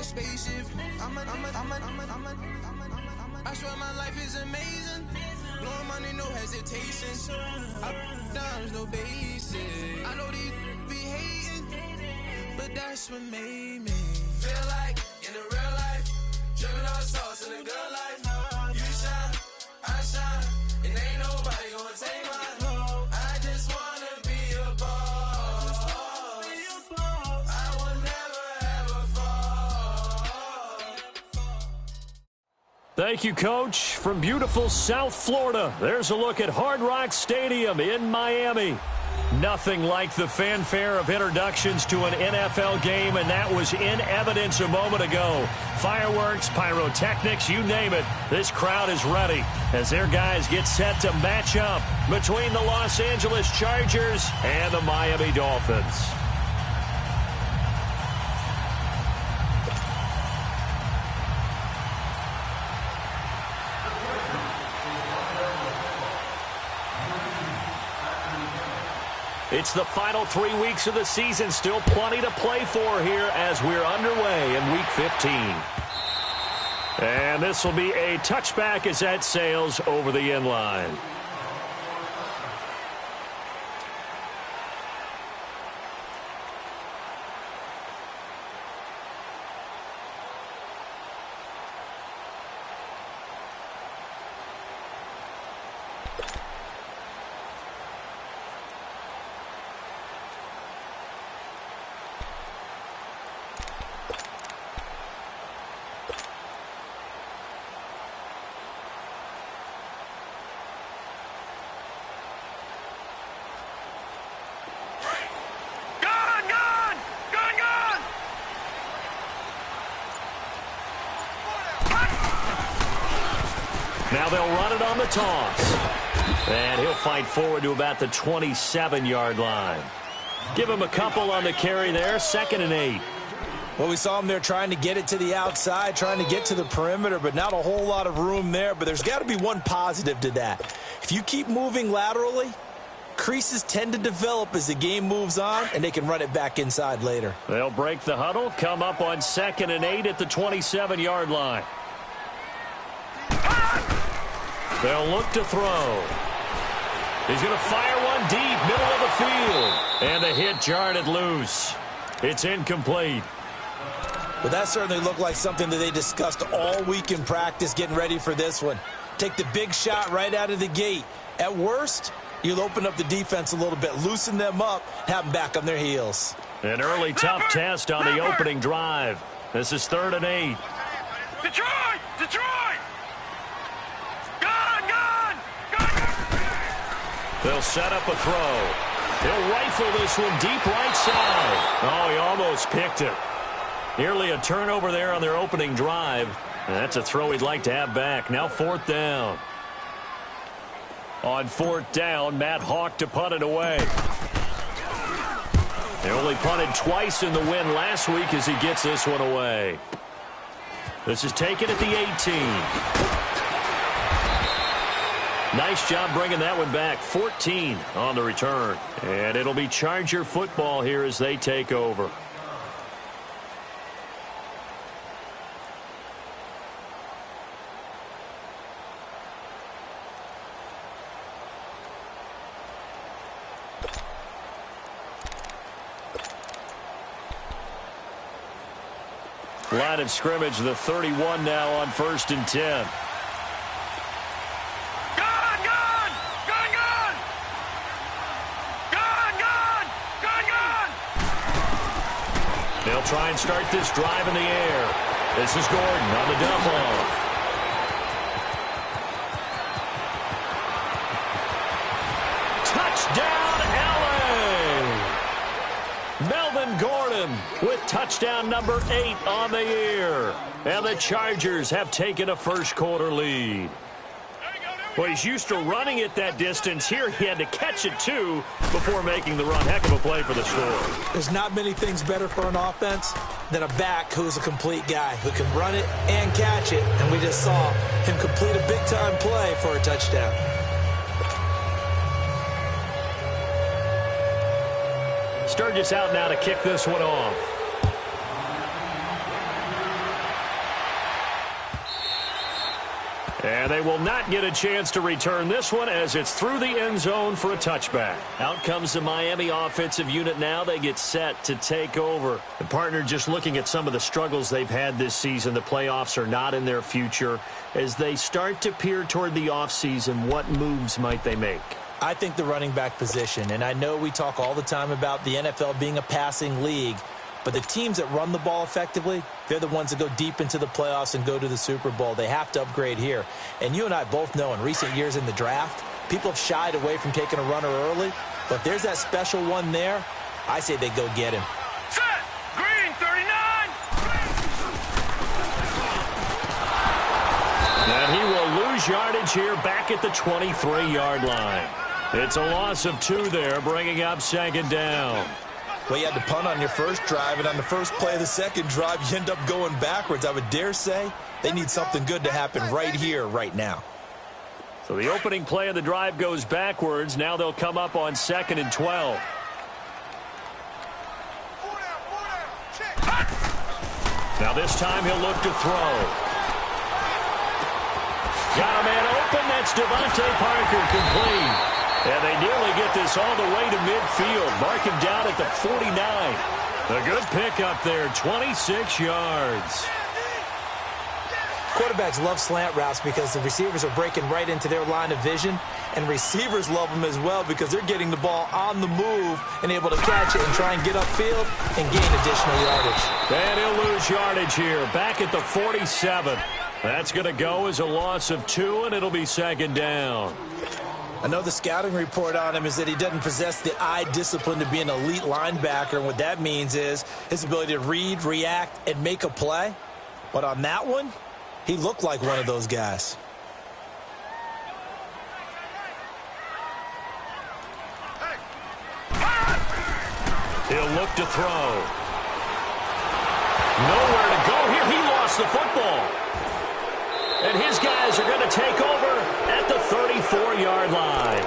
spaceship. I swear my life is amazing. Blowing money, no hesitation. Up, downs, no basic. I know these be hating, but that's what made me feel like in the real life. Dripping all sauce in the good life. You shine, I shine, and ain't nobody gonna take mine. I just wanna be a boss. I will never ever fall. Thank you, Coach. From beautiful South Florida, there's a look at Hard Rock Stadium in Miami. Nothing like the fanfare of introductions to an NFL game, and that was in evidence a moment ago. Fireworks, pyrotechnics, you name it. This crowd is ready as their guys get set to match up between the Los Angeles Chargers and the Miami Dolphins. It's the final 3 weeks of the season. Still plenty to play for here as we're underway in Week 15. And this will be a touchback as that sails over the end line. Now they'll run it on the toss. And he'll fight forward to about the 27-yard line. Give him a couple on the carry there. 2nd and 8. Well, we saw him there trying to get it to the outside, trying to get to the perimeter, but not a whole lot of room there. But there's got to be one positive to that. If you keep moving laterally, creases tend to develop as the game moves on, and they can run it back inside later. They'll break the huddle, come up on 2nd and 8 at the 27-yard line. They'll look to throw. He's going to fire one deep, middle of the field. And the hit jarred it loose. It's incomplete. But that certainly looked like something that they discussed all week in practice getting ready for this one. Take the big shot right out of the gate. At worst, you'll open up the defense a little bit, loosen them up, have them back on their heels. An early tough test on the opening drive. This is 3rd and 8. Detroit! Detroit! They'll set up a throw. He'll rifle this one deep right side. Oh, he almost picked it. Nearly a turnover there on their opening drive. And that's a throw he'd like to have back. Now 4th down. On 4th down, Matt Hawk to punt it away. They only punted twice in the win last week as he gets this one away. This is taken at the 18. Nice job bringing that one back. 14 on the return. And it'll be Charger football here as they take over. Line of scrimmage, the 31 now on 1st and 10. They'll try and start this drive in the air. This is Gordon on the dump off. Touchdown, L.A. Melvin Gordon with touchdown number 8 on the year. And the Chargers have taken a first-quarter lead. Well, he's used to running it that distance. Here he had to catch it, too, before making the run. Heck of a play for the score. There's not many things better for an offense than a back who's a complete guy who can run it and catch it. And we just saw him complete a big-time play for a touchdown. Sturgis out now to kick this one off. And they will not get a chance to return this one as it's through the end zone for a touchback. Out comes the Miami offensive unit now. They get set to take over. The partner, just looking at some of the struggles they've had this season, the playoffs are not in their future. As they start to peer toward the offseason, what moves might they make? I think the running back position, and I know we talk all the time about the NFL being a passing league, but the teams that run the ball effectively, they're the ones that go deep into the playoffs and go to the Super Bowl. They have to upgrade here. And you and I both know in recent years in the draft, people have shied away from taking a runner early. But if there's that special one there, I say they go get him. Set! Green, 39! And he will lose yardage here back at the 23-yard line. It's a loss of 2 there, bringing up second down. Well, you had to punt on your first drive, and on the first play of the second drive, you end up going backwards. I would dare say they need something good to happen right here, right now. So the opening play of the drive goes backwards. Now they'll come up on 2nd and 12. Now this time he'll look to throw. Got a man open. That's Devontae Parker, complete. And they nearly get this all the way to midfield. Mark him down at the 49. A good pickup there, 26 yards. Quarterbacks love slant routes because the receivers are breaking right into their line of vision, and receivers love them as well because they're getting the ball on the move and able to catch it and try and get upfield and gain additional yardage. And he'll lose yardage here, back at the 47. That's going to go as a loss of 2, and it'll be second down. I know the scouting report on him is that he doesn't possess the eye discipline to be an elite linebacker, and what that means is his ability to read, react, and make a play. But on that one, he looked like one of those guys. He'll look to throw. Nowhere to go here. He lost the football. And his guys are going to take over at the 34-yard line.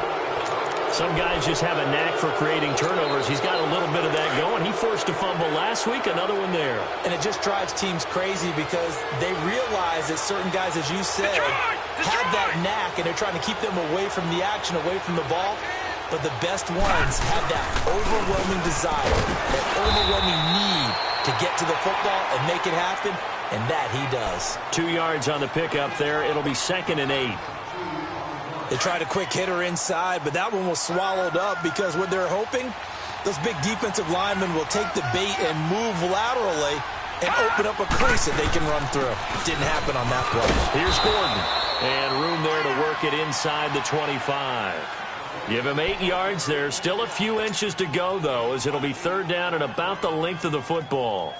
Some guys just have a knack for creating turnovers. He's got a little bit of that going. He forced a fumble last week, another one there. And it just drives teams crazy because they realize that certain guys, as you said, have that knack, and they're trying to keep them away from the action, away from the ball. But the best ones have that overwhelming desire, that overwhelming need to get to the football and make it happen. And that he does. 2 yards on the pickup there. It'll be 2nd and 8. They tried a quick hitter inside, but that one was swallowed up because what they're hoping, those big defensive linemen will take the bait and move laterally and open up a crease that they can run through. Didn't happen on that play. Here's Gordon. And room there to work it inside the 25. Give him 8 yards there. Still a few inches to go, though, as it'll be 3rd down and about the length of the football.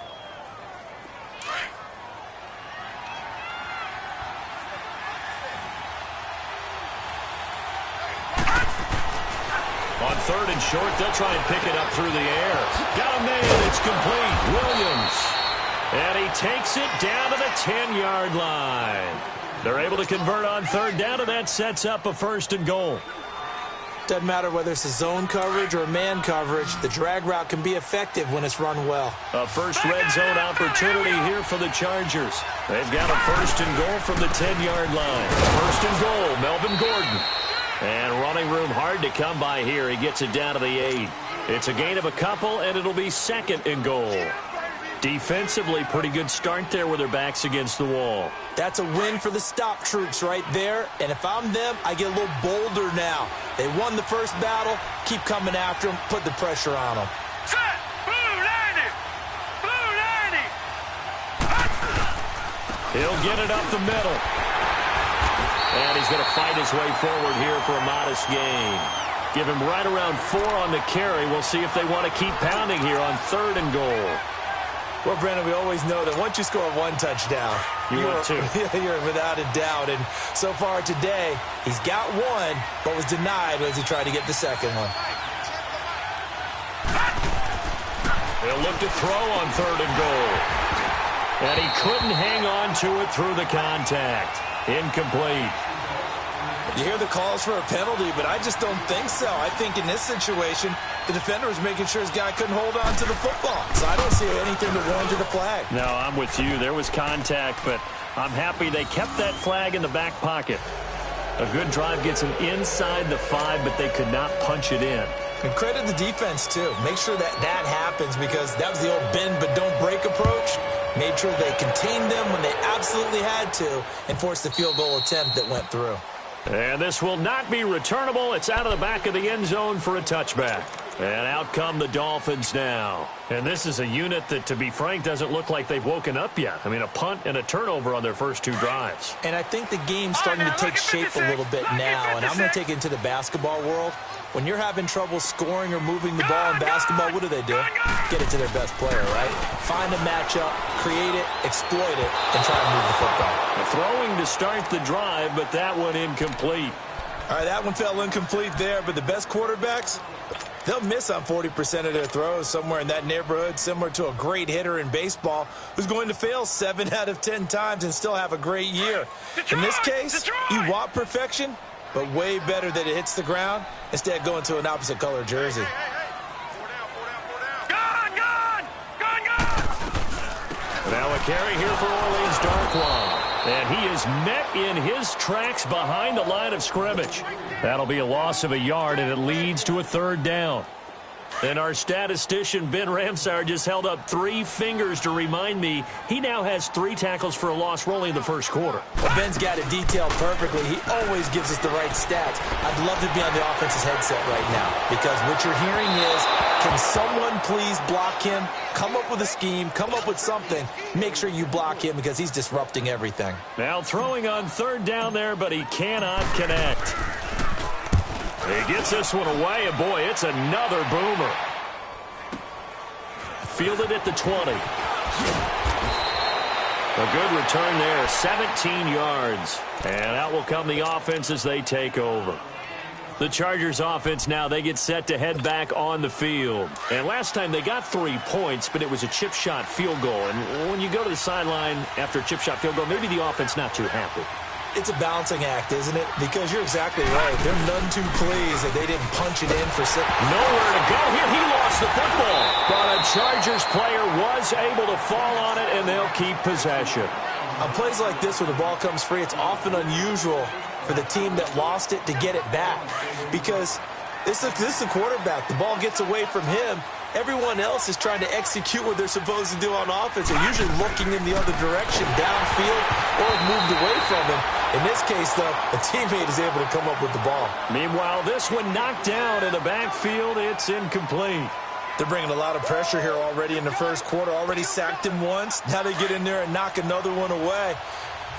On 3rd and short, they'll try and pick it up through the air. Got a man. It's complete. Williams. And he takes it down to the 10-yard line. They're able to convert on 3rd down, and that sets up a 1st and goal. Doesn't matter whether it's a zone coverage or a man coverage, the drag route can be effective when it's run well. A first red zone opportunity here for the Chargers. They've got a 1st and goal from the 10-yard line. 1st and goal, Melvin Gordon. And running room hard to come by here. He gets it down to the 8. It's a gain of a couple, and it'll be 2nd and goal. Defensively, pretty good start there with their backs against the wall. That's a win for the stop troops right there. And if I'm them, I get a little bolder now. They won the first battle. Keep coming after them. Put the pressure on them. Set! Blue 90! Blue 90! He'll get it up the middle. And he's going to fight his way forward here for a modest gain. Give him right around 4 on the carry. We'll see if they want to keep pounding here on 3rd and goal. Well, Brandon, we always know that once you score 1 touchdown, you're without a doubt. And so far today, he's got 1, but was denied as he tried to get the second one. They'll look to throw on 3rd and goal. And he couldn't hang on to it through the contact. Incomplete. You hear the calls for a penalty, but I just don't think so. I think in this situation, the defender was making sure his guy couldn't hold on to the football. So I don't see anything to warrant a flag. No, I'm with you. There was contact, but I'm happy they kept that flag in the back pocket. A good drive gets them inside the 5, but they could not punch it in. And credit the defense, too. Make sure that happens, because that was the old bend but don't break approach. Made sure they contained them when they absolutely had to and forced the field goal attempt that went through. And this will not be returnable. It's out of the back of the end zone for a touchback. And out come the Dolphins now. And this is a unit that, to be frank, doesn't look like they've woken up yet. I mean, a punt and a turnover on their first 2 drives. And I think the game's starting to take shape a little bit now. And I'm going to take it into the basketball world. When you're having trouble scoring or moving the ball in basketball, what do? Get it to their best player, right? Find a matchup, create it, exploit it, and try to move the football. Throwing to start the drive, but that one incomplete. All right, that one fell incomplete there, but the best quarterbacks, they'll miss on 40% of their throws, somewhere in that neighborhood, similar to a great hitter in baseball who's going to fail 7 out of 10 times and still have a great year. In this case, you want perfection, but way better that it hits the ground instead of going to an opposite color jersey. Now a carry here for Orleans Darkwa. And he is met in his tracks behind the line of scrimmage. That'll be a loss of a yard, and it leads to a 3rd down. And our statistician, Ben Ramsauer, just held up 3 fingers to remind me he now has 3 tackles for a loss rolling in the first quarter. Well, Ben's got it detailed perfectly. He always gives us the right stats. I'd love to be on the offense's headset right now, because what you're hearing is, can someone please block him? Come up with a scheme, come up with something. Make sure you block him, because he's disrupting everything. Now throwing on 3rd down there, but he cannot connect. He gets this one away, and boy, it's another boomer. Fielded at the 20. A good return there, 17 yards. And out will come the offense as they take over. The Chargers offense now, they get set to head back on the field. And last time they got 3 points, but it was a chip shot field goal. And when you go to the sideline after a chip shot field goal, maybe the offense not too happy. It's a balancing act, isn't it? Because you're exactly right. They're none too pleased that they didn't punch it in for 6. Nowhere to go here. He lost the football. But a Chargers player was able to fall on it, and they'll keep possession. On plays like this, when the ball comes free, it's often unusual for the team that lost it to get it back. Because this is a quarterback. The ball gets away from him. Everyone else is trying to execute what they're supposed to do on offense. They're usually looking in the other direction, downfield, or moved away from him. In this case, though, a teammate is able to come up with the ball. Meanwhile, this one knocked down in the backfield. It's incomplete. They're bringing a lot of pressure here already in the first quarter. Already sacked him once. Now they get in there and knock another one away.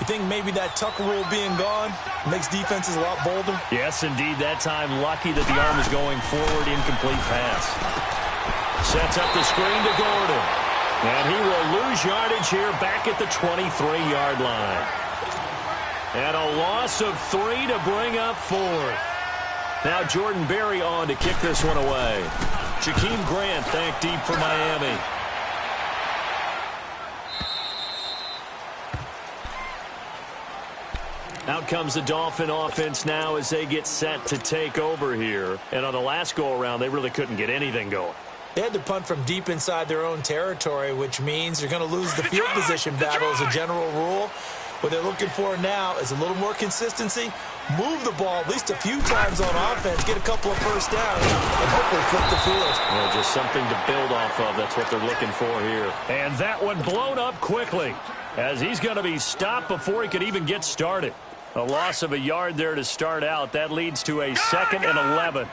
You think maybe that Tucker rule being gone makes defenses a lot bolder? Yes, indeed. That time, lucky that the arm is going forward. Incomplete pass. Sets up the screen to Gordon. And he will lose yardage here back at the 23-yard line. And a loss of 3 to bring up 4th. Now Jordan Berry on to kick this one away. Jakeem Grant back deep for Miami. Out comes the Dolphin offense now as they get set to take over here. And on the last go-around, they really couldn't get anything going. They had to punt from deep inside their own territory, which means you're going to lose the field position battle as a general rule. What they're looking for now is a little more consistency, move the ball at least a few times on offense, get a couple of first downs, and hopefully flip the field. Well, just something to build off of. That's what they're looking for here. And that one blown up quickly as he's going to be stopped before he could even get started. A loss of a yard there to start out. That leads to a 2nd and 11.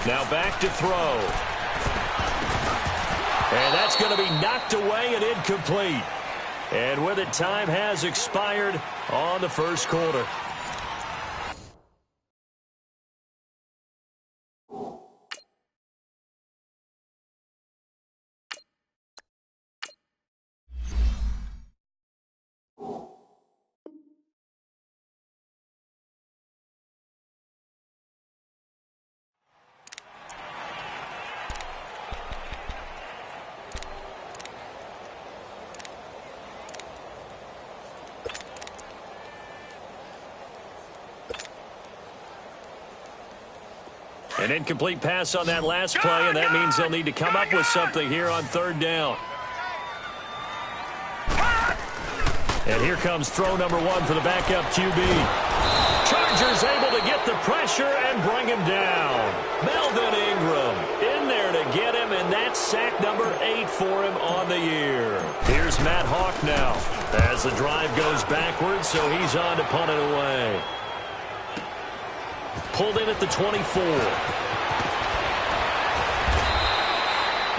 Now back to throw. And that's going to be knocked away and incomplete. And with it, time has expired on the first quarter. An incomplete pass on that last play, and that means they'll need to come up with something here on third down. And here comes throw number one for the backup QB. Chargers able to get the pressure and bring him down. Melvin Ingram in there to get him, and that's sack number 8 for him on the year. Here's Matt Hawk now as the drive goes backwards, so he's on to punt it away. Pulled in at the 24.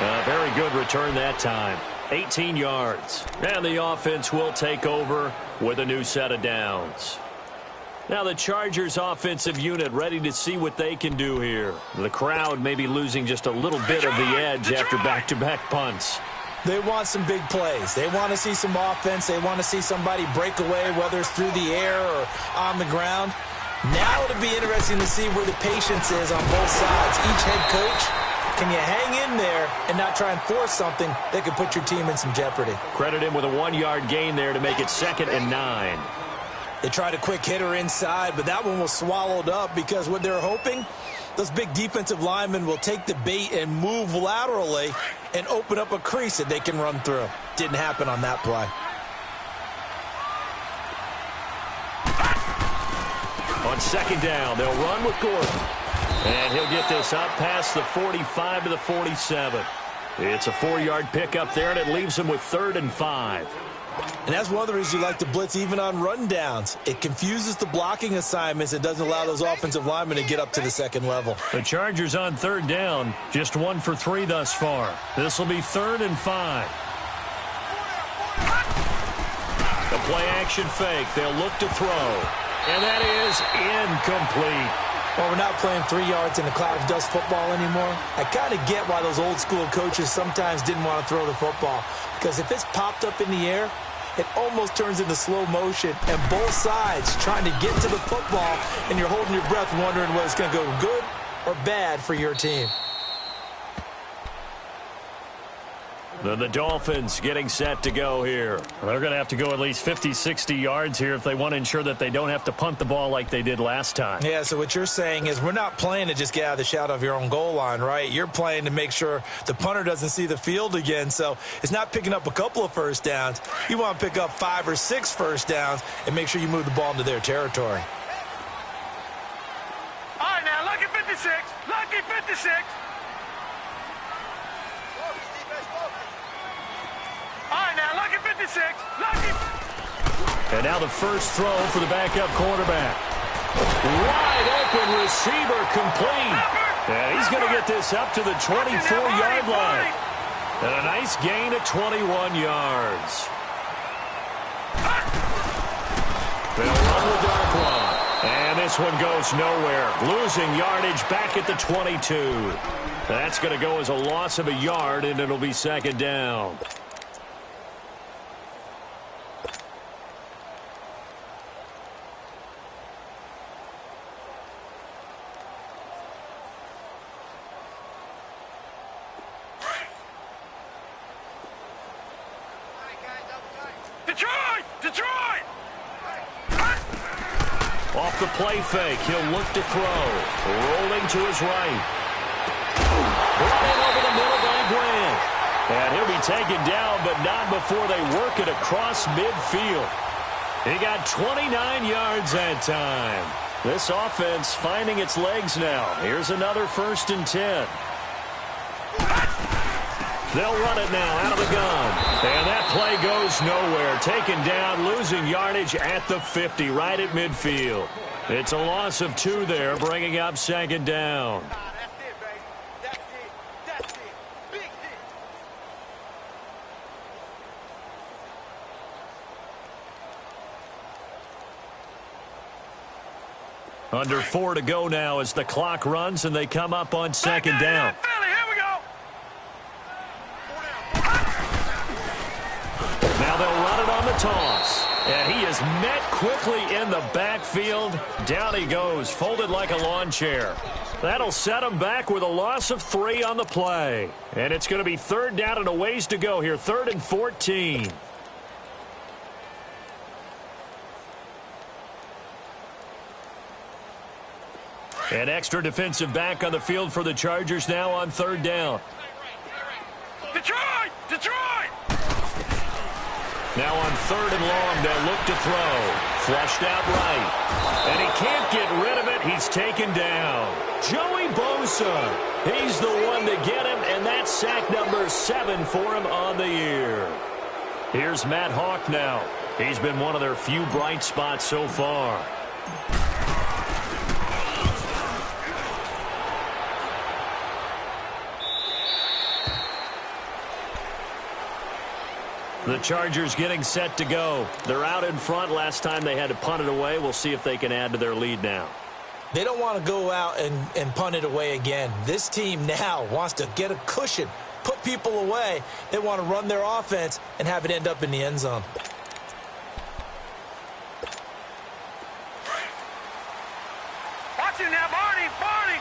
A very good return that time. 18 yards. And the offense will take over with a new set of downs. Now the Chargers offensive unit ready to see what they can do here. The crowd may be losing just a little bit of the edge after back-to-back punts. They want some big plays. They want to see some offense. They want to see somebody break away, whether it's through the air or on the ground. Now it'll be interesting to see where the patience is on both sides. Each head coach, can you hang in there and not try and force something that could put your team in some jeopardy? Credit him with a 1-yard gain there to make it 2nd and 9. They tried a quick hitter inside, but that one was swallowed up because what they're hoping, those big defensive linemen will take the bait and move laterally and open up a crease that they can run through. Didn't happen on that play. On 2nd down, they'll run with Gordon. And he'll get this up past the 45 to the 47. It's a 4-yard pickup there, and it leaves him with 3rd and 5. And that's one of the reasons you like to blitz even on rundowns. It confuses the blocking assignments. It doesn't allow those offensive linemen to get up to the second level. The Chargers on 3rd down, just 1 for 3 thus far. This will be 3rd and 5. The play-action fake. They'll look to throw. And that is incomplete. Well, we're not playing 3 yards in a cloud of dust football anymore. I kind of get why those old-school coaches sometimes didn't want to throw the football. Because if it's popped up in the air, it almost turns into slow motion. And both sides trying to get to the football, and you're holding your breath wondering whether it's going to go good or bad for your team. Then the Dolphins getting set to go here. They're going to have to go at least 50, 60 yards here if they want to ensure that they don't have to punt the ball like they did last time. Yeah, so what you're saying is we're not playing to just get out of the shadow of your own goal line, right? You're playing to make sure the punter doesn't see the field again. So it's not picking up a couple of first downs. You want to pick up 5 or 6 first downs and make sure you move the ball into their territory. All right, now, lucky 56. Lucky 56. All right, now, lucky 56. Lucky. And now the first throw for the backup quarterback. Wide open receiver complete. And he's going to get this up to the 24-yard line. And a nice gain of 21 yards. They'll run the dark one. And this one goes nowhere. Losing yardage back at the 22. That's going to go as a loss of a yard, and it'll be 2nd down. Detroit! Off the play fake, he'll look to throw. Rolling to his right. Running over the middle by Grant. And he'll be taken down, but not before they work it across midfield. He got 29 yards that time. This offense finding its legs now. Here's another 1st and 10. They'll run it now out of the gun. And that play goes nowhere. Taken down, losing yardage at the 50, right at midfield. It's a loss of 2 there, bringing up 2nd down. That's it, baby. That's it. That's it. Big hit. Under 4 to go now as the clock runs and they come up on 2nd down. Now they'll run it on the toss. And he is met quickly in the backfield. Down he goes, folded like a lawn chair. That'll set him back with a loss of 3 on the play. And it's going to be 3rd down and a ways to go here, 3rd and 14. An extra defensive back on the field for the Chargers now on 3rd down. Detroit! Detroit! Now on 3rd and long, they'll look to throw. Flushed out right. And he can't get rid of it. He's taken down. Joey Bosa. He's the one to get him, and that's sack number 7 for him on the year. Here's Matt Hawk now. He's been one of their few bright spots so far. The Chargers getting set to go. They're out in front. Last time they had to punt it away. We'll see if they can add to their lead now. They don't want to go out and punt it away again. This team now wants to get a cushion, put people away. They want to run their offense and have it end up in the end zone. Watch it now, Barney! Barney!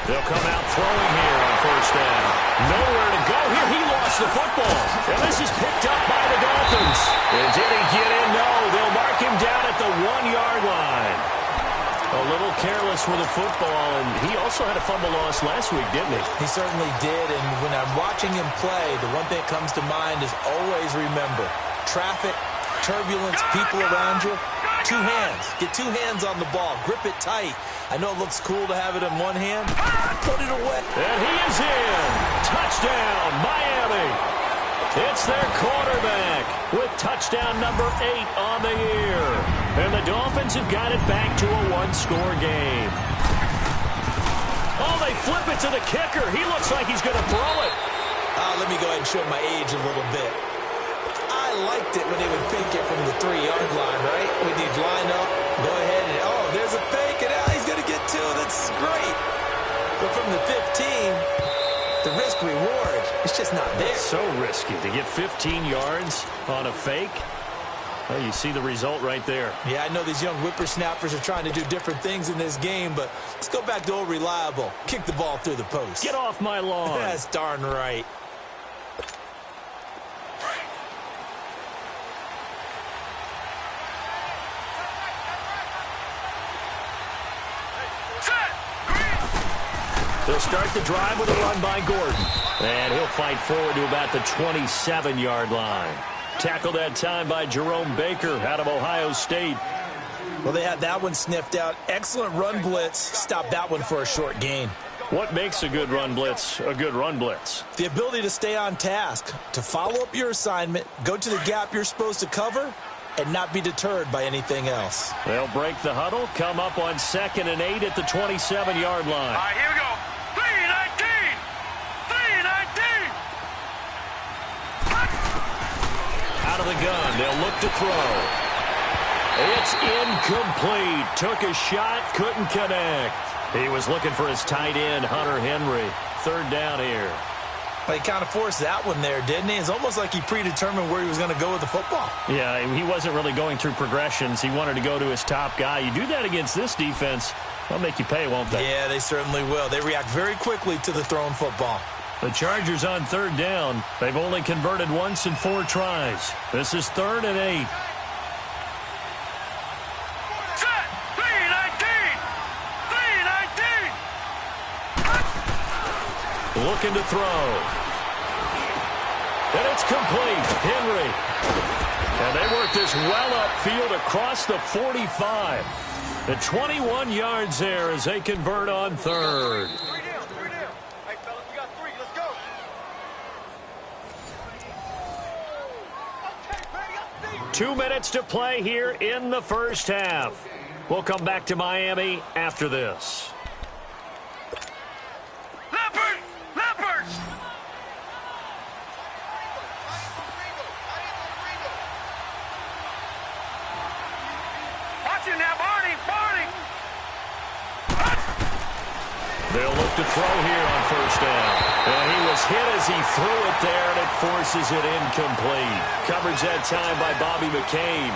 They'll come out throwing here on 1st down. Nowhere to go here. He lost the football. And this is picked up by the Dolphins. And did he get in? No. They'll mark him down at the 1-yard line. A little careless with the football, and he also had a fumble loss last week, didn't he? He certainly did, and when I'm watching him play, the one thing that comes to mind is always remember, traffic, turbulence, people around you, 2 hands. Get 2 hands on the ball. Grip it tight. I know it looks cool to have it in one hand. Put it away. And he is in. Touchdown, Miami. It's their quarterback with touchdown number 8 on the year. And the Dolphins have got it back to a 1-score game. Oh, they flip it to the kicker. He looks like he's going to throw it. Let me go ahead and show my age a little bit. I liked it when they would fake it from the 3-yard line, right? When you'd line up, go ahead and, oh, there's a fake, and now he's going to get 2. That's great. But from the 15, the risk-reward, it's just not there. It's so risky to get 15 yards on a fake. Well, you see the result right there. Yeah, I know these young whippersnappers are trying to do different things in this game, but let's go back to old reliable. Kick the ball through the post. Get off my lawn. That's darn right. They'll start the drive with a run by Gordon. And he'll fight forward to about the 27-yard line. Tackled that time by Jerome Baker out of Ohio State. Well, they had that one sniffed out. Excellent run blitz. Stopped that one for a short gain. What makes a good run blitz a good run blitz? The ability to stay on task, to follow up your assignment, go to the gap you're supposed to cover, and not be deterred by anything else. They'll break the huddle, come up on 2nd and 8 at the 27-yard line. All right, here we go. 3-19! 3-19! Out of the gun, they'll look to throw. It's incomplete. Took a shot, couldn't connect. He was looking for his tight end, Hunter Henry. 3rd down here. He kind of forced that one there, didn't he? It's almost like he predetermined where he was going to go with the football. Yeah, he wasn't really going through progressions. He wanted to go to his top guy. You do that against this defense, they'll make you pay, won't they? Yeah, they certainly will. They react very quickly to the thrown football. The Chargers on 3rd down. They've only converted once in 4 tries. This is 3rd and 8. Set! 3-19! 3-19! Looking to throw. And it's complete. Henry. And they work this well upfield across the 45. The 21 yards there as they convert on 3rd. 3 down. Hey, fellas, we got 3. Let's go. Okay, ready up, 2 minutes to play here in the 1st half. We'll come back to Miami after this. Leopard! Leopard! Watch it now, Barney! Barney! They'll look to throw here on 1st down. And he was hit as he threw it there, and it forces it incomplete. Coverage that time by Bobby McCain.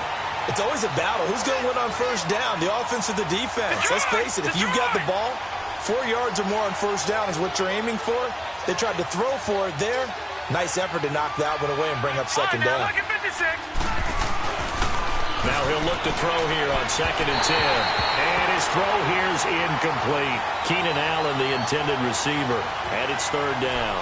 It's always a battle. Who's going to win on 1st down, the offense or the defense? Let's face it, if you've got the ball, 4 yards or more on 1st down is what you're aiming for. They tried to throw for it there. Nice effort to knock that one away and bring up 2nd down. Now he'll look to throw here on 2nd and 10. And his throw here's incomplete. Keenan Allen, the intended receiver. And it's 3rd down.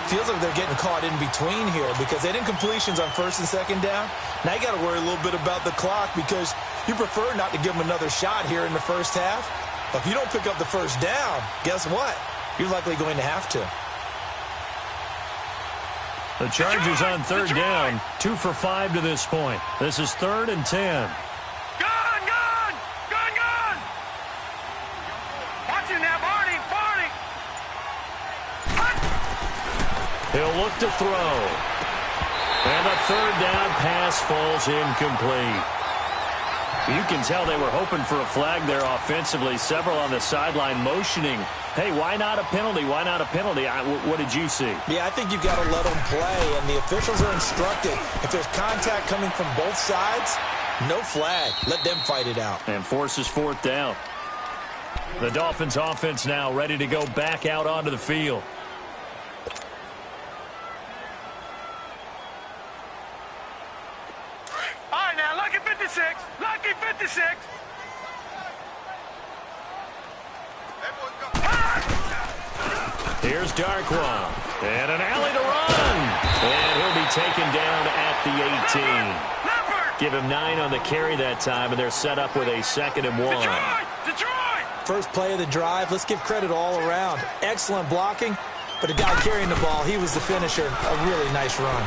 Feels like they're getting caught in between here because they did incompletions on 1st and 2nd down. Now you got to worry a little bit about the clock because you prefer not to give them another shot here in the first half. But if you don't pick up the 1st down, guess what? You're likely going to have to. The Chargers on 3rd down, 2 for 5 to this point. This is 3rd and 10. Gone! Watch him now, Barney! He'll look to throw. And the 3rd down pass falls incomplete. You can tell they were hoping for a flag there offensively. Several on the sideline motioning, hey, why not a penalty? Why not a penalty? What did you see? Yeah, I think you've got to let them play, and the officials are instructed. If there's contact coming from both sides, no flag. Let them fight it out. And forces 4th down. The Dolphins offense now ready to go back out onto the field. All right, now, lucky 56. Lucky 56. Here's Darkwa. And an alley to run. And he'll be taken down at the 18. Give him 9 on the carry that time, and they're set up with a 2nd and 1. Detroit! First play of the drive, let's give credit all around. Excellent blocking, but the guy carrying the ball, he was the finisher. A really nice run.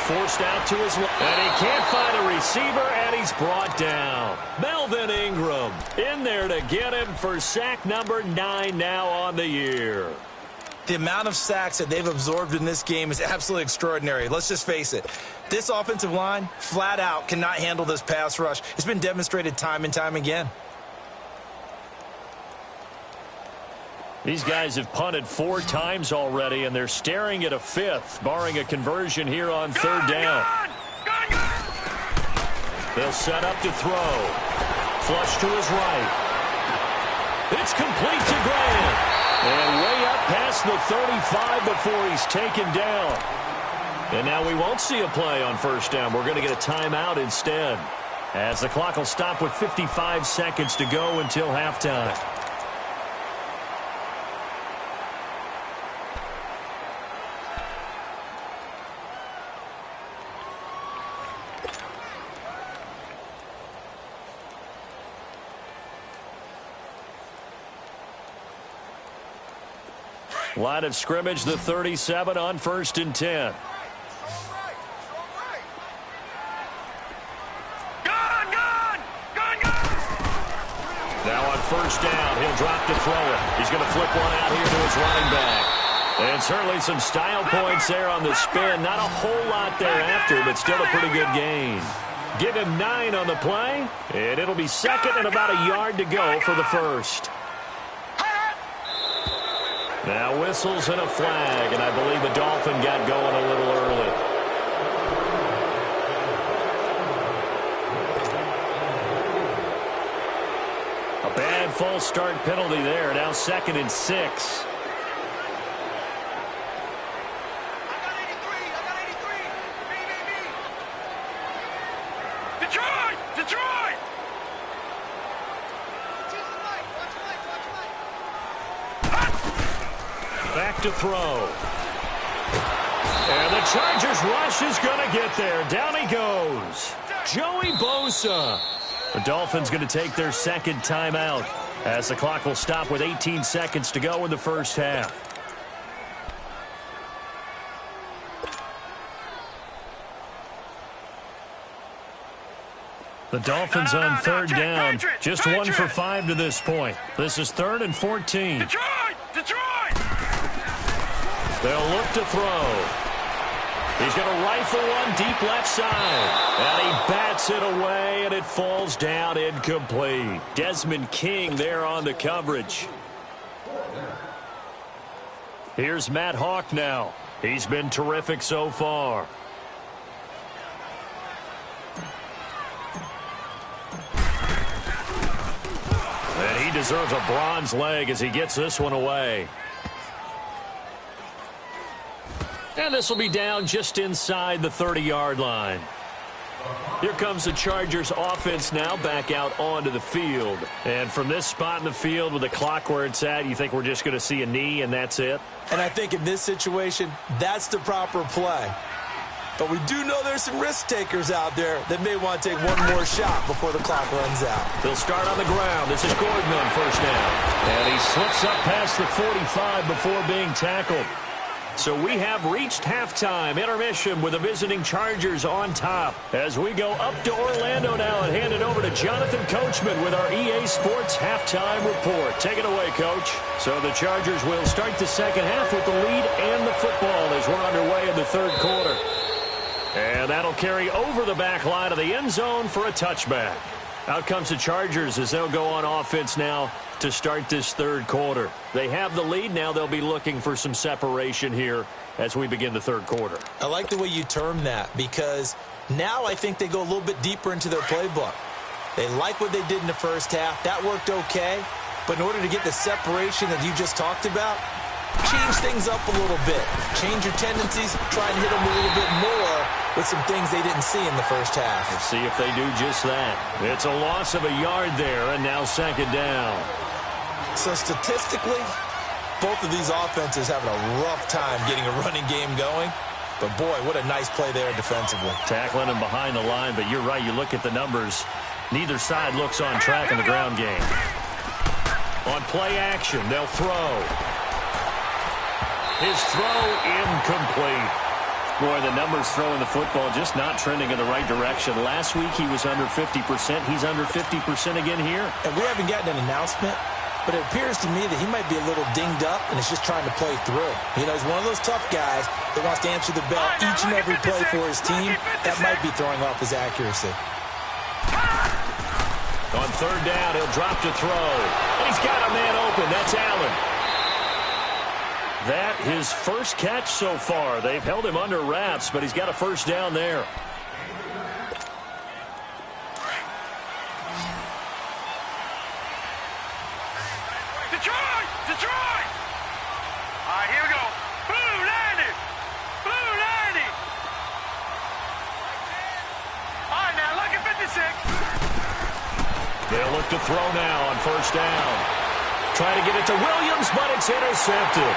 Forced out to his left. And he can't find a receiver, and he's brought down. Melvin Ingram in there to get him for sack number 9 now on the year. The amount of sacks that they've absorbed in this game is absolutely extraordinary. Let's just face it. This offensive line, flat out, cannot handle this pass rush. It's been demonstrated time and time again. These guys have punted 4 times already, and they're staring at a 5th, barring a conversion here on 3rd down. They'll set up to throw. Flush to his right. It's complete to Graham. And way up past the 35 before he's taken down. And now we won't see a play on 1st down. We're going to get a timeout instead, as the clock will stop with 55 seconds to go until halftime. Line of scrimmage, the 37 on 1st and 10. Now on 1st down, he'll drop to throw it. He's going to flip one out here to his running back. And certainly some style points there on the spin. Not a whole lot thereafter, but still a pretty good gain. Give him 9 on the play, and it'll be 2nd and about a yard to go for the 1st. Now whistles and a flag, and I believe the Dolphin got going a little early. A bad false start penalty there. Now 2nd and 6. Detroit! Back to throw. And the Chargers rush is going to get there. Down he goes. Joey Bosa. The Dolphins going to take their 2nd timeout, as the clock will stop with 18 seconds to go in the 1st half. The Dolphins on 3rd down, just 1 for 5 to this point. This is 3rd and 14. Detroit! They'll look to throw. He's going to rifle one deep left side. And he bats it away, and it falls down incomplete. Desmond King there on the coverage. Here's Matt Hawk now. He's been terrific so far. And he deserves a bronze leg as he gets this one away. And this will be down just inside the 30-yard line. Here comes the Chargers offense now back out onto the field. And from this spot in the field with the clock where it's at, you think we're just going to see a knee and that's it? And I think in this situation, that's the proper play. But we do know there's some risk takers out there that may want to take one more shot before the clock runs out. They'll start on the ground. This is Gordon on first down. And he slips up past the 45 before being tackled. So we have reached halftime intermission with the visiting Chargers on top. As we go up to Orlando now and hand it over to Jonathan Coachman with our EA Sports halftime report. Take it away, Coach. So the Chargers will start the second half with the lead and the football as we're underway in the third quarter. And that'll carry over the back line of the end zone for a touchback. Out comes the Chargers as they'll go on offense now to start this third quarter. They have the lead. Now they'll be looking for some separation here as we begin the third quarter. I like the way you term that because now I think they go a little bit deeper into their playbook. They like what they did in the first half. That worked okay. But in order to get the separation that you just talked about, change things up a little bit. Change your tendencies. Try and hit them a little bit more with some things they didn't see in the first half. Let's see if they do just that. It's a loss of a yard there, and now second down. So statistically, both of these offenses having a rough time getting a running game going. But, boy, what a nice play there defensively. Tackling him behind the line, but you're right. You look at the numbers. Neither side looks on track in the ground game. On play action, they'll throw. His throw incomplete. Boy, the numbers throwing the football just not trending in the right direction. Last week he was under 50%. He's under 50% again here. And we haven't gotten an announcement, but it appears to me that he might be a little dinged up and is just trying to play through. You know, he's one of those tough guys that wants to answer the bell each and every play for his team. That might be throwing off his accuracy. On third down, he'll drop to throw. And he's got a man open. That's Allen. That his first catch so far. They've held him under wraps, but he's got a first down there. Detroit! Detroit! All right, here we go. Blue 90! Blue 90! All right, now look at 56. They'll look to throw now on first down. Try to get it to Williams, but it's intercepted.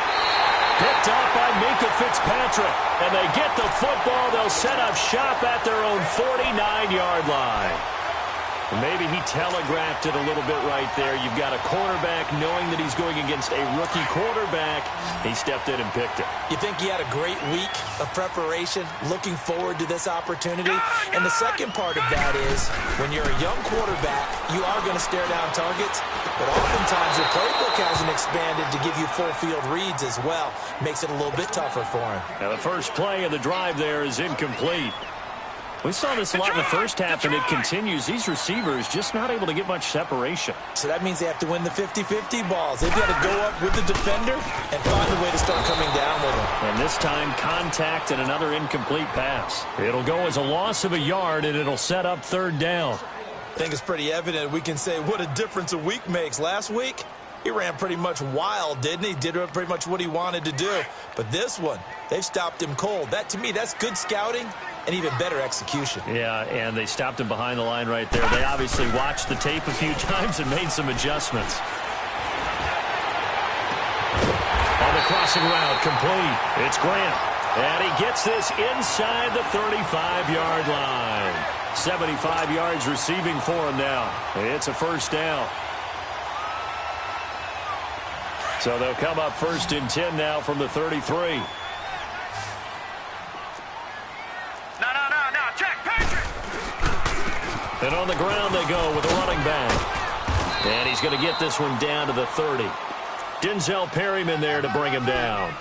Picked off by Minkah Fitzpatrick. And they get the football. They'll set up shop at their own 49-yard line. Maybe he telegraphed it a little bit right there. You've got a quarterback knowing that he's going against a rookie quarterback. He stepped in and picked it. You think he had a great week of preparation, looking forward to this opportunity? And the second part of that is, when you're a young quarterback, you are going to stare down targets, but oftentimes your playbook hasn't expanded to give you full field reads as well. Makes it a little bit tougher for him. Now the first play of the drive there is incomplete. We saw this a lot in the first half, and it continues. These receivers just not able to get much separation. So that means they have to win the 50-50 balls. They've got to go up with the defender and find a way to start coming down with him. And this time, contact and another incomplete pass. It'll go as a loss of a yard, and it'll set up third down. I think it's pretty evident we can say what a difference a week makes. Last week, he ran pretty much wild, didn't he? Did pretty much what he wanted to do. But this one, they've stopped him cold. That, to me, that's good scouting and even better execution. Yeah, and they stopped him behind the line right there. They obviously watched the tape a few times and made some adjustments. On the crossing route, complete. It's Grant. And he gets this inside the 35-yard line. 75 yards receiving for him now. It's a first down. So they'll come up first and 10 now from the 33. And on the ground they go with a running back. And he's going to get this one down to the 30. Denzel Perryman there to bring him down.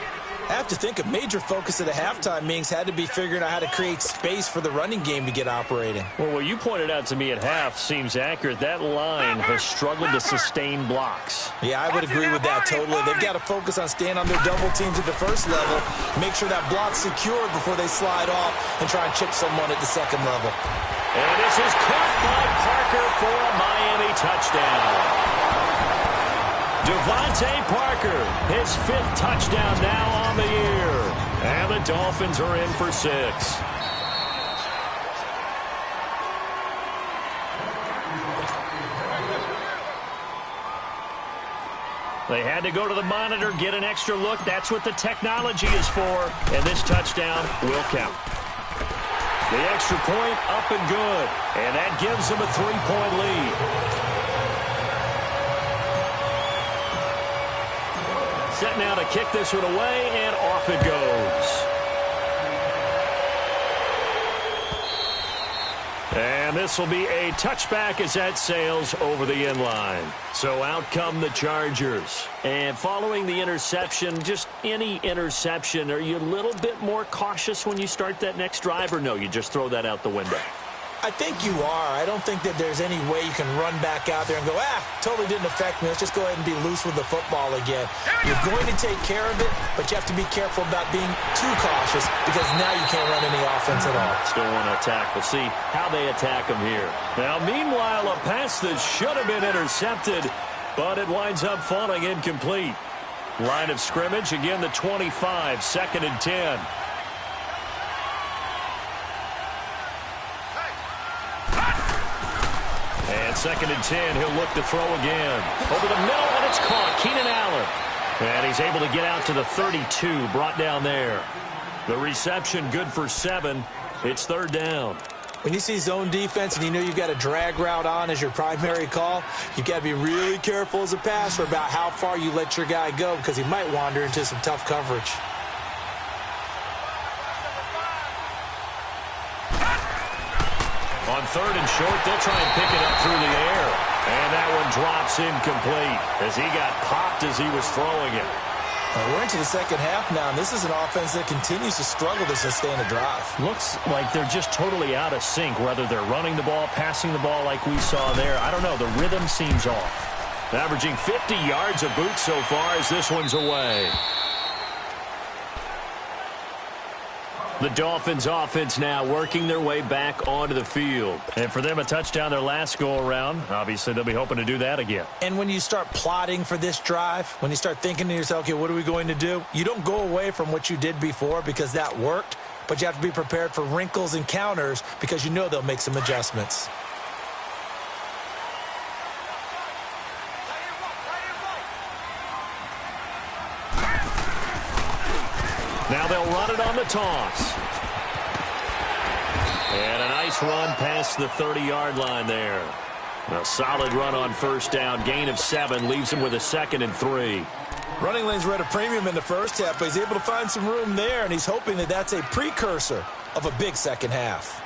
I have to think a major focus of the halftime meetings had to be figuring out how to create space for the running game to get operating. Well, what you pointed out to me at half seems accurate. That line has struggled to sustain blocks. Yeah, I would agree with that totally. They've got to focus on staying on their double teams at the first level, make sure that block's secured before they slide off and try and chip someone at the second level. And this is caught by Parker for a Miami touchdown. Devontae Parker, his 5th touchdown now on the year. And the Dolphins are in for 6. They had to go to the monitor, get an extra look. That's what the technology is for. And this touchdown will count. The extra point up and good. And that gives them a 3-point lead. Set now to kick this one away, and off it goes. And this will be a touchback as that sails over the end line. So out come the Chargers. And following the interception, just any interception, are you a little bit more cautious when you start that next drive, or no, you just throw that out the window? I think you are. I don't think that there's any way you can run back out there and go, totally didn't affect me. Let's just go ahead and be loose with the football again. You're going to take care of it, but you have to be careful about being too cautious because now you can't run any offense at all. Still want to attack. We'll see how they attack them here. Now, meanwhile, a pass that should have been intercepted, but it winds up falling incomplete. Line of scrimmage, again, the 25, 2nd and 10. And 2nd and 10, he'll look to throw again. Over the middle, and it's caught. Keenan Allen. And he's able to get out to the 32, brought down there. The reception good for 7. It's 3rd down. When you see zone defense and you know you've got a drag route on as your primary call, you've got to be really careful as a passer about how far you let your guy go because he might wander into some tough coverage. On 3rd and short, they'll try and pick it up through the air. And that one drops incomplete as he got popped as he was throwing it. We're into the second half now, and this is an offense that continues to struggle to sustain a drive. Looks like they're just totally out of sync, whether they're running the ball, passing the ball like we saw there. I don't know. The rhythm seems off. Averaging 50 yards a boot so far as this one's away. The Dolphins offense now working their way back onto the field. And for them, a touchdown their last go-around. Obviously, they'll be hoping to do that again. And when you start plotting for this drive, when you start thinking to yourself, okay, what are we going to do? You don't go away from what you did before because that worked, but you have to be prepared for wrinkles and counters because you know they'll make some adjustments. Now they'll run it on the toss. And a nice run past the 30-yard line there. A solid run on 1st down. Gain of 7 leaves him with a 2nd and 3. Running lanes were at a premium in the first half, but he's able to find some room there, and he's hoping that that's a precursor of a big second half.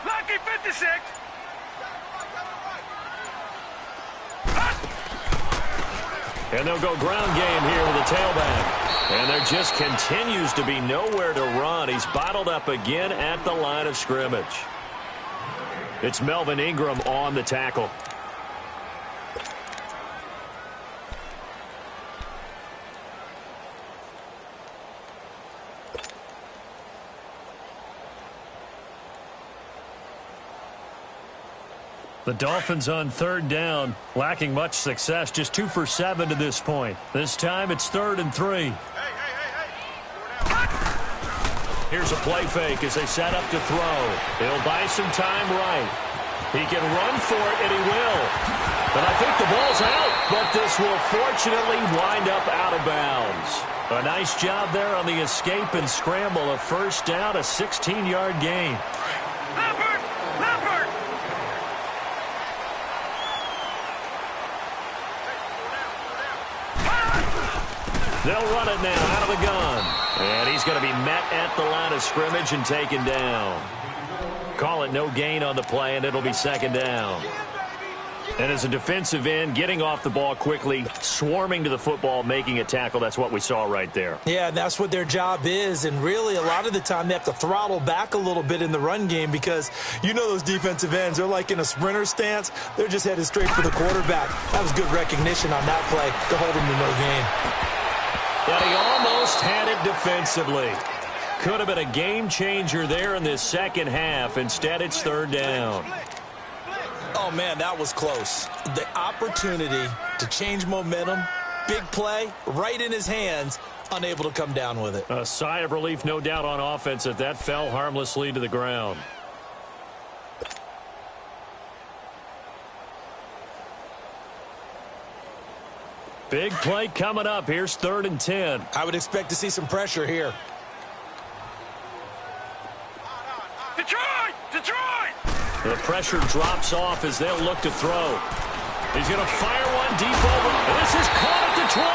Lucky 56. And they'll go ground game here with a tailback. And there just continues to be nowhere to run. He's bottled up again at the line of scrimmage. It's Melvin Ingram on the tackle. The Dolphins on 3rd down, lacking much success, just 2 for 7 to this point. This time it's 3rd and 3. Here's a play fake as they set up to throw. He'll buy some time right. He can run for it, and he will. But I think the ball's out, but this will fortunately wind up out of bounds. A nice job there on the escape and scramble. A 1st down, a 16-yard gain. They'll run it now out of the gun. And he's going to be met at the line of scrimmage and taken down. Call it no gain on the play, and it'll be 2nd down. And as a defensive end, getting off the ball quickly, swarming to the football, making a tackle, that's what we saw right there. Yeah, and that's what their job is. And really, a lot of the time, they have to throttle back a little bit in the run game because you know those defensive ends, they're like in a sprinter stance. They're just headed straight for the quarterback. That was good recognition on that play to hold him to no gain. But he almost had it defensively. Could have been a game changer there in this second half. Instead, it's third down. Oh, man, that was close. The opportunity to change momentum, big play, right in his hands, unable to come down with it. A sigh of relief, no doubt, on offense that that fell harmlessly to the ground. Big play coming up. Here's 3rd and 10. I would expect to see some pressure here. Detroit! Detroit! The pressure drops off as they'll look to throw. He's going to fire one deep over. And this is caught at the 20.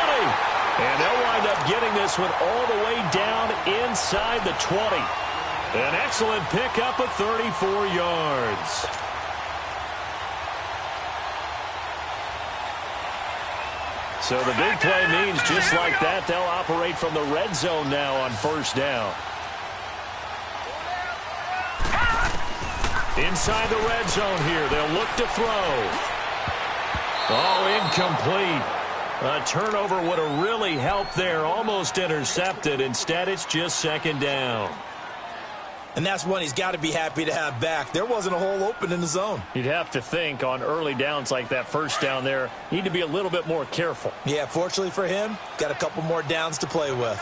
And they'll wind up getting this one all the way down inside the 20. An excellent pickup of 34 yards. So the big play means just like that, they'll operate from the red zone now on 1st down. Inside the red zone here, they'll look to throw. Oh, incomplete. A turnover would have really helped there, almost intercepted. Instead, it's just 2nd down. And that's one he's got to be happy to have back. There wasn't a hole open in the zone. You'd have to think on early downs like that 1st down there, need to be a little bit more careful. Yeah, fortunately for him, got a couple more downs to play with.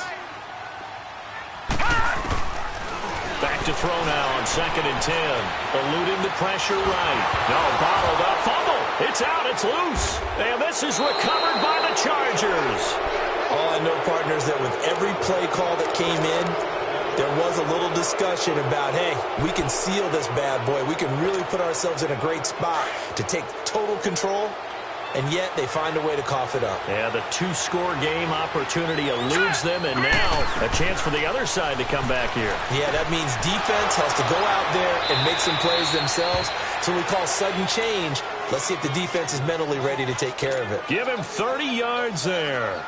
Back to throw now on 2nd and 10. Eluding the pressure right. No, bottled up. Fumble. It's out. It's loose. And this is recovered by the Chargers. All I know, partners, that with every play call that came in, there was a little discussion about, hey, we can seal this bad boy. We can really put ourselves in a great spot to take total control, and yet they find a way to cough it up. Yeah, the 2-score game opportunity eludes them, and now a chance for the other side to come back here. Yeah, that means defense has to go out there and make some plays themselves. So we call sudden change. Let's see if the defense is mentally ready to take care of it. Give him 30 yards there.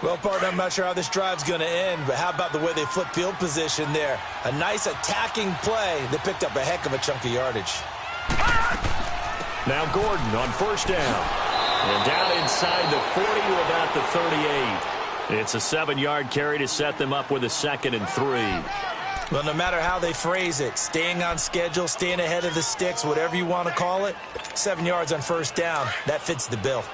Well, partner, I'm not sure how this drive's going to end, but how about the way they flip field position there? A nice attacking play. They picked up a heck of a chunk of yardage. Now Gordon on 1st down. And down inside the 40 to about the 38. It's a 7-yard carry to set them up with a 2nd and 3. Well, no matter how they phrase it, staying on schedule, staying ahead of the sticks, whatever you want to call it, 7 yards on 1st down, that fits the bill.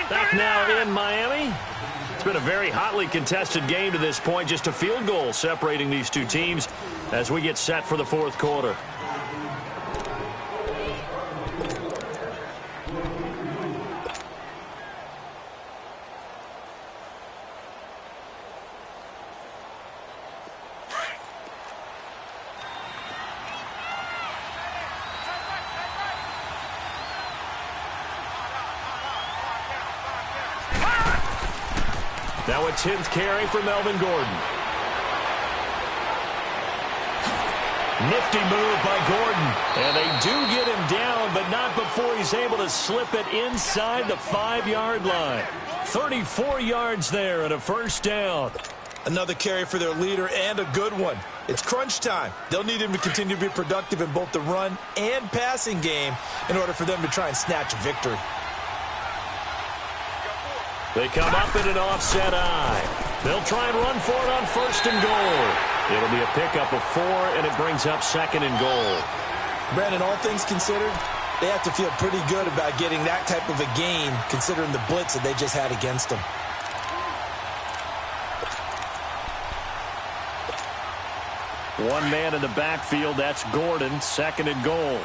Back now in Miami. It's been a very hotly contested game to this point. Just a field goal separating these two teams as we get set for the 4th quarter. Now a 10th carry for Melvin Gordon. Nifty move by Gordon. And they do get him down, but not before he's able to slip it inside the 5-yard line. 34 yards there and a 1st down. Another carry for their leader and a good one. It's crunch time. They'll need him to continue to be productive in both the run and passing game in order for them to try and snatch a victory. They come up in an offset eye. They'll try and run for it on 1st and goal. It'll be a pickup of 4, and it brings up 2nd and goal. Brandon, all things considered, they have to feel pretty good about getting that type of a gain, considering the blitz that they just had against them. One man in the backfield, that's Gordon, 2nd and goal.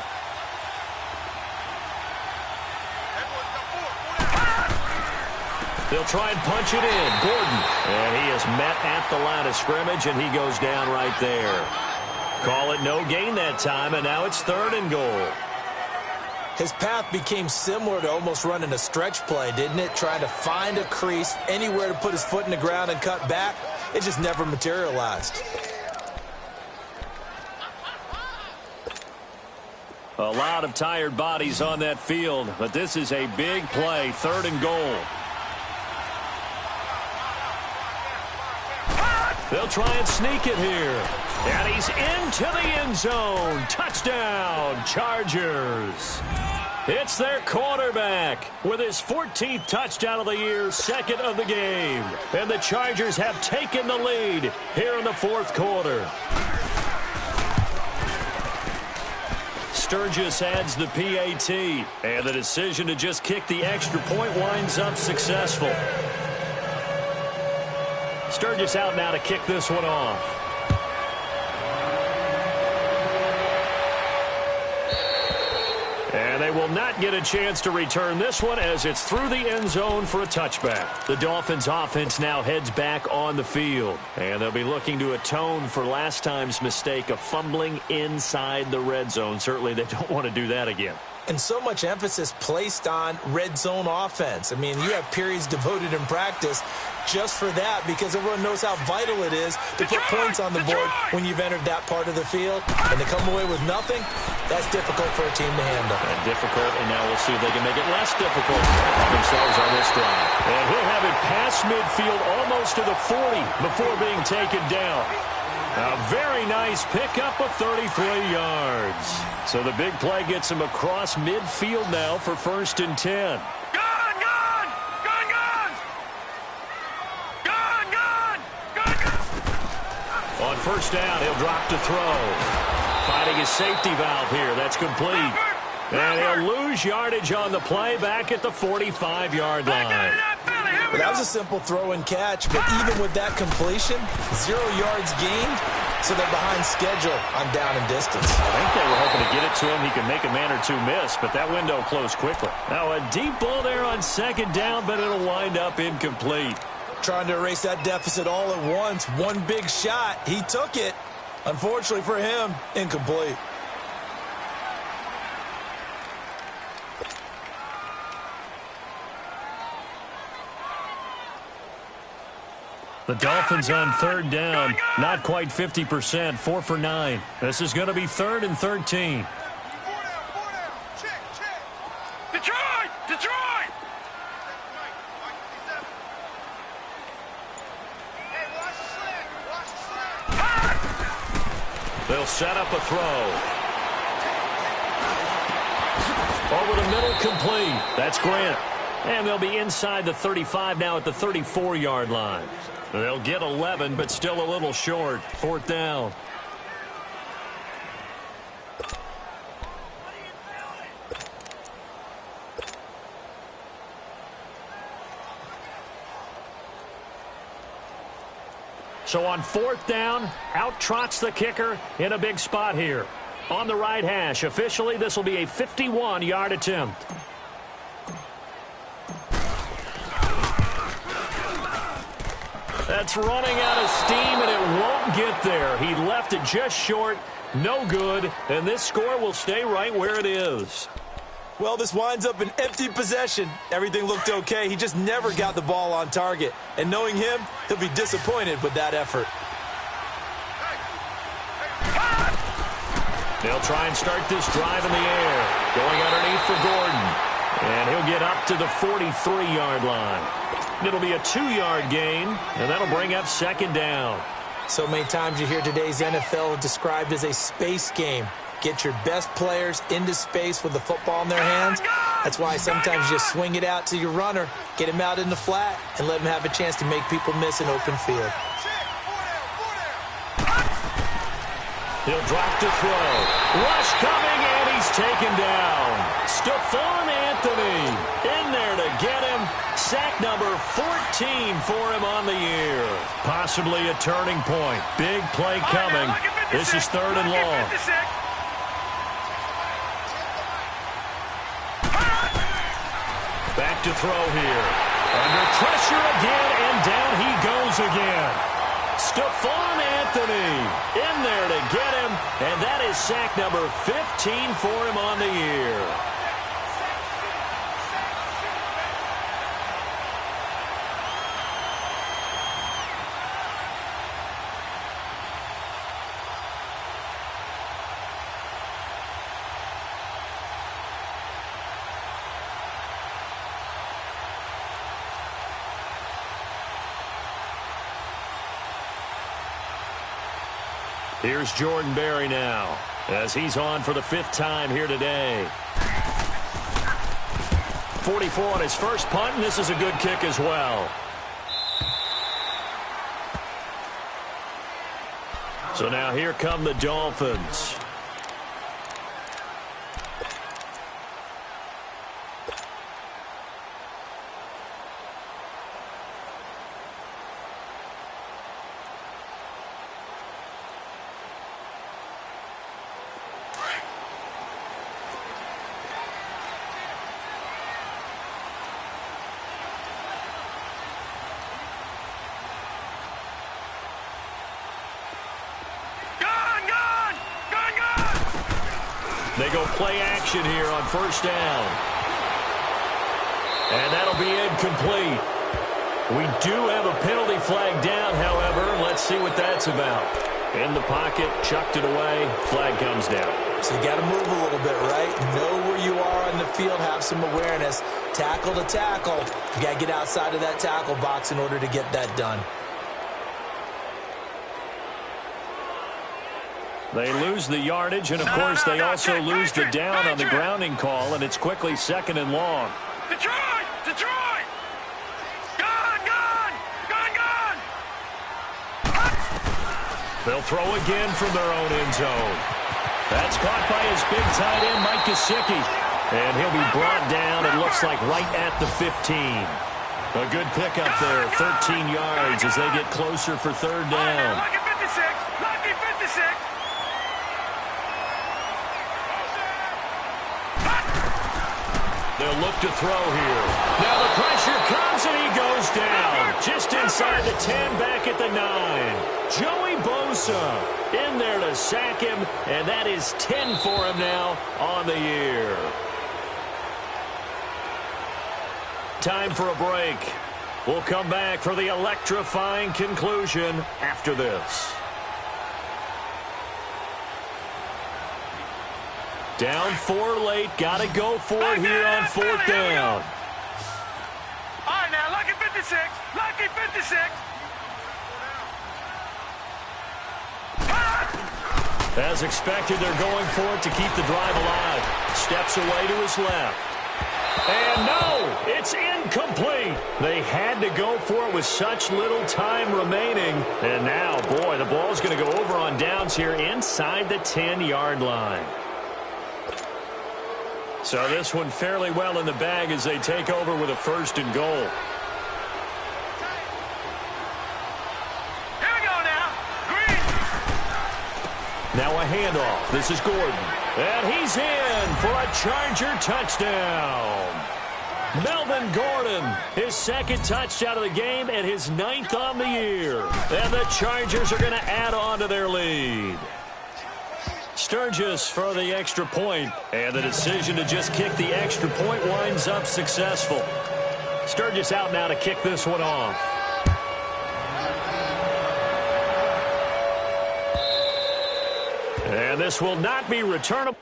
They'll try and punch it in. Gordon. And he is met at the line of scrimmage, and he goes down right there. Call it no gain that time, and now it's 3rd and goal. His path became similar to almost running a stretch play, didn't it? Trying to find a crease, anywhere to put his foot in the ground and cut back. It just never materialized. A lot of tired bodies on that field, but this is a big play, 3rd and goal. They'll try and sneak it here. And he's into the end zone. Touchdown, Chargers. It's their quarterback with his 14th touchdown of the year, 2nd of the game. And the Chargers have taken the lead here in the 4th quarter. Sturgis adds the PAT, and the decision to just kick the extra point winds up successful. Sturgis out now to kick this one off. And they will not get a chance to return this one as it's through the end zone for a touchback. The Dolphins offense now heads back on the field. And they'll be looking to atone for last time's mistake of fumbling inside the red zone. Certainly they don't want to do that again. And so much emphasis placed on red zone offense. I mean, you have periods devoted in practice just for that because everyone knows how vital it is to put points on the board when you've entered that part of the field. And to come away with nothing, that's difficult for a team to handle. And difficult, and now we'll see if they can make it less difficult themselves on this drive. And he'll have it past midfield almost to the 40 before being taken down. A very nice pickup of 33 yards. So the big play gets him across midfield now for 1st and 10. On 1st down, he'll drop to throw. Finding his safety valve here. That's complete. And he'll lose yardage on the play back at the 45-yard line. Well, that was a simple throw and catch, but even with that completion, 0 yards gained, so they're behind schedule on down and distance. I think they were hoping to get it to him. He could make a man or two miss, but that window closed quickly. Now a deep ball there on 2nd down, but it'll wind up incomplete. Trying to erase that deficit all at once. One big shot. He took it. Unfortunately for him, incomplete. The Dolphins on 3rd down, not quite 50%, 4 for 9. This is going to be 3rd and 13. Detroit! Detroit! They'll set up a throw. Over the middle, complete. That's Grant. And they'll be inside the 35 now at the 34-yard line. They'll get 11, but still a little short. 4th down. So on 4th down, out trots the kicker in a big spot here. On the right hash, officially this will be a 51-yard attempt. That's running out of steam, and it won't get there. He left it just short, no good, and this score will stay right where it is. Well, this winds up an empty possession. Everything looked okay. He just never got the ball on target. And knowing him, he'll be disappointed with that effort. They'll try and start this drive in the air. Going underneath for Gordon. And he'll get up to the 43-yard line. It'll be a 2-yard gain, and that'll bring up 2nd down. So many times you hear today's NFL described as a space game. Get your best players into space with the football in their hands. That's why sometimes you just swing it out to your runner, get him out in the flat, and let him have a chance to make people miss an open field. He'll drop to throw. Rush coming, and he's taken down. Stephon Anthony in there to get him. Sack number 14 for him on the year. Possibly a turning point. Big play coming. This is 3rd and long. Back to throw here. Under pressure again, and down he goes again. Stephon Anthony in there to get him, and that is sack number 15 for him on the year. Here's Jordan Berry now, as he's on for the 5th time here today. 44 on his first punt, and this is a good kick as well. So now here come the Dolphins. They go play action here on 1st down. And that'll be incomplete. We do have a penalty flag down, however. Let's see what that's about. In the pocket, chucked it away, flag comes down. So you got to move a little bit, right? Know where you are on the field, have some awareness. Tackle to tackle. You got to get outside of that tackle box in order to get that done. They lose the yardage, and, of course, they also lose the down on the grounding call, and it's quickly 2nd and long. Detroit! Detroit! Gone! Gone! Gone! Gone! They'll throw again from their own end zone. That's caught by his big tight end, Mike Gesicki. And he'll be brought down, it looks like, right at the 15. A good pickup there, 13 yards as they get closer for 3rd down. Lucky 56! Lucky 56! They'll look to throw here. Now the pressure comes and he goes down. Just inside the 10, back at the 9. Joey Bosa in there to sack him, and that is 10 for him now on the year. Time for a break. We'll come back for the electrifying conclusion after this. Down 4 late. Got to go for it here on 4th down. All right, now, lucky 56. Lucky 56. As expected, they're going for it to keep the drive alive. Steps away to his left. And no, it's incomplete. They had to go for it with such little time remaining. And now, boy, the ball's going to go over on downs here inside the 10-yard line. So this one fairly well in the bag as they take over with a 1st and goal. Here we go now. Green. Now a handoff. This is Gordon. And he's in for a Charger touchdown. Melvin Gordon, his 2nd touchdown of the game and his 9th on the year. And the Chargers are going to add on to their lead. Sturgis for the extra point, and the decision to just kick the extra point winds up successful. Sturgis out now to kick this one off. And this will not be returnable.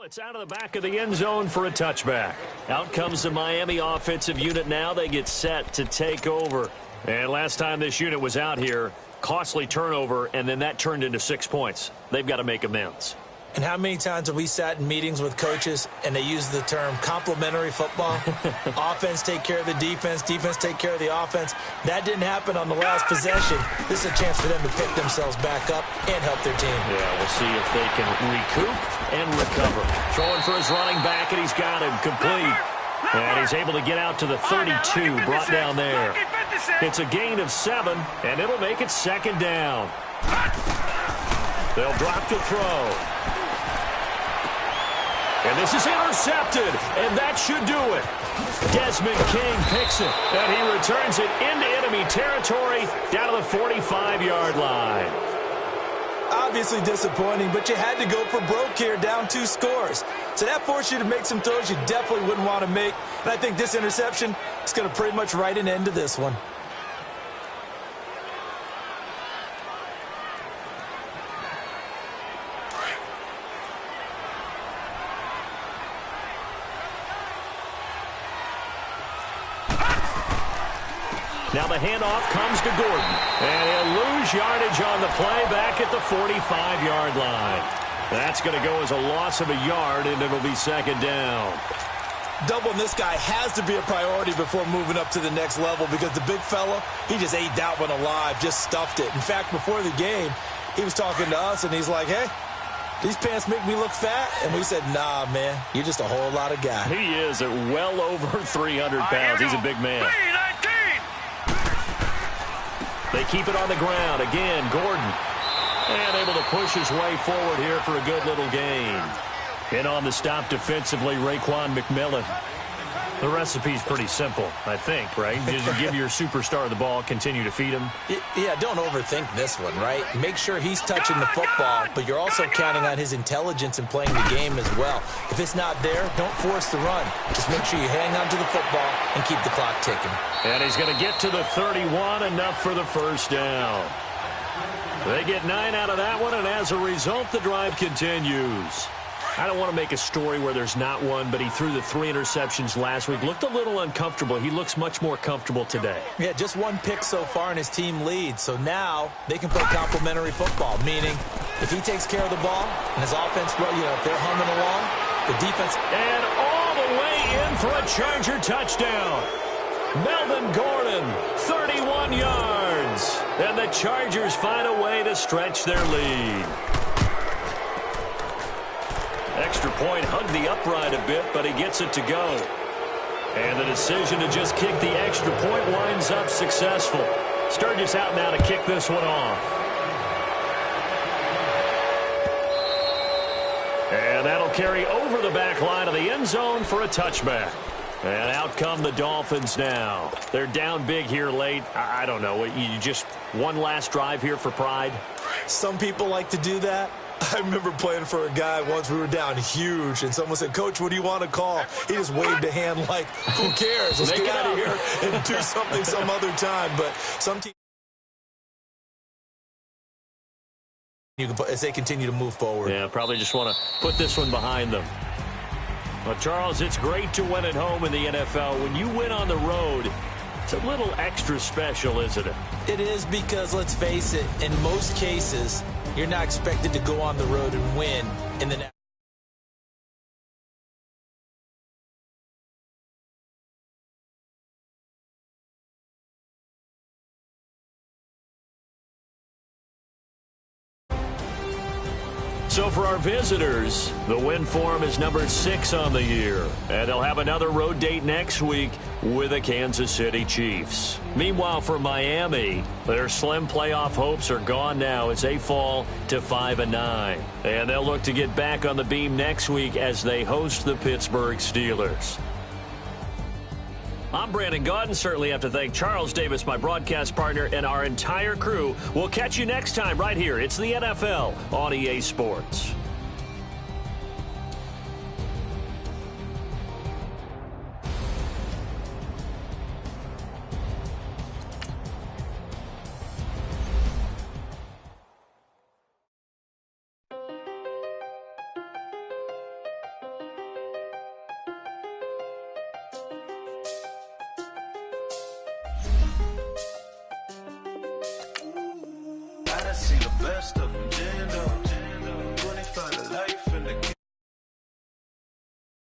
It's out of the back of the end zone for a touchback. Out comes the Miami offensive unit now. They get set to take over. And last time this unit was out here, costly turnover, and then that turned into 6 points. They've got to make amends. And how many times have we sat in meetings with coaches and they use the term complementary football? Offense take care of the defense, defense take care of the offense. That didn't happen on the last possession. This is a chance for them to pick themselves back up and help their team. Yeah, we'll see if they can recoup and recover. Throwing for his running back, and he's got him complete. And he's able to get out to the 32, brought down there. It's a gain of 7, and it'll make it 2nd down. They'll drop to throw. And this is intercepted, and that should do it. Desmond King picks it, and he returns it into enemy territory down to the 45-yard line. Obviously disappointing, but you had to go for broke here, down 2 scores. So that forced you to make some throws you definitely wouldn't want to make. And I think this interception is going to pretty much write an end to this one. Now the handoff comes to Gordon. And he'll lose yardage on the play back at the 45-yard line. That's going to go as a loss of a yard, and it'll be second down. Doubling this guy has to be a priority before moving up to the next level because the big fella, he just ate that one alive, just stuffed it. In fact, before the game, he was talking to us, and he's like, hey, these pants make me look fat. And we said, nah, man, you're just a whole lot of guy. He is at well over 300 pounds. He's a big man. They keep it on the ground. Again, Gordon. And able to push his way forward here for a good little gain. And on the stop defensively, Raekwon McMillan. The recipe's pretty simple, I think, right? You just give your superstar the ball, continue to feed him. Yeah, don't overthink this one, right? Make sure he's touching the football, but you're also counting on his intelligence in playing the game as well. If it's not there, don't force the run. Just make sure you hang on to the football and keep the clock ticking. And he's going to get to the 31, enough for the first down. They get 9 out of that one, and as a result, the drive continues. I don't want to make a story where there's not one, but he threw the 3 interceptions last week. Looked a little uncomfortable. He looks much more comfortable today. Yeah, just 1 pick so far and his team leads. So now they can play complementary football, meaning if he takes care of the ball and his offense, if they're humming along, the defense. And all the way in for a Charger touchdown. Melvin Gordon, 31 yards. And the Chargers find a way to stretch their lead. Extra point hugged the upright a bit, but he gets it to go. And the decision to just kick the extra point winds up successful. Sturgis out now to kick this one off. And that'll carry over the back line of the end zone for a touchback. And out come the Dolphins now. They're down big here late. I don't know. You just one last drive here for pride? Some people like to do that. I remember playing for a guy once. We were down huge, and someone said, Coach, what do you want to call? He just waved a hand like, who cares? Let's get out of here and do something some other time. But some teams, as they continue to move forward. Yeah, probably just want to put this one behind them. Well, Charles, it's great to win at home in the NFL. When you win on the road, it's a little extra special, isn't it? It is because, let's face it, in most cases, you're not expected to go on the road and win in the next. So for our visitors, the win form is number 6 on the year. And they'll have another road date next week with the Kansas City Chiefs. Meanwhile, for Miami, their slim playoff hopes are gone now as they fall to 5-9. And they'll look to get back on the beam next week as they host the Pittsburgh Steelers. I'm Brandon Gaudin. Certainly have to thank Charles Davis, my broadcast partner, and our entire crew. We'll catch you next time right here. It's the NFL on EA Sports. See the best of them.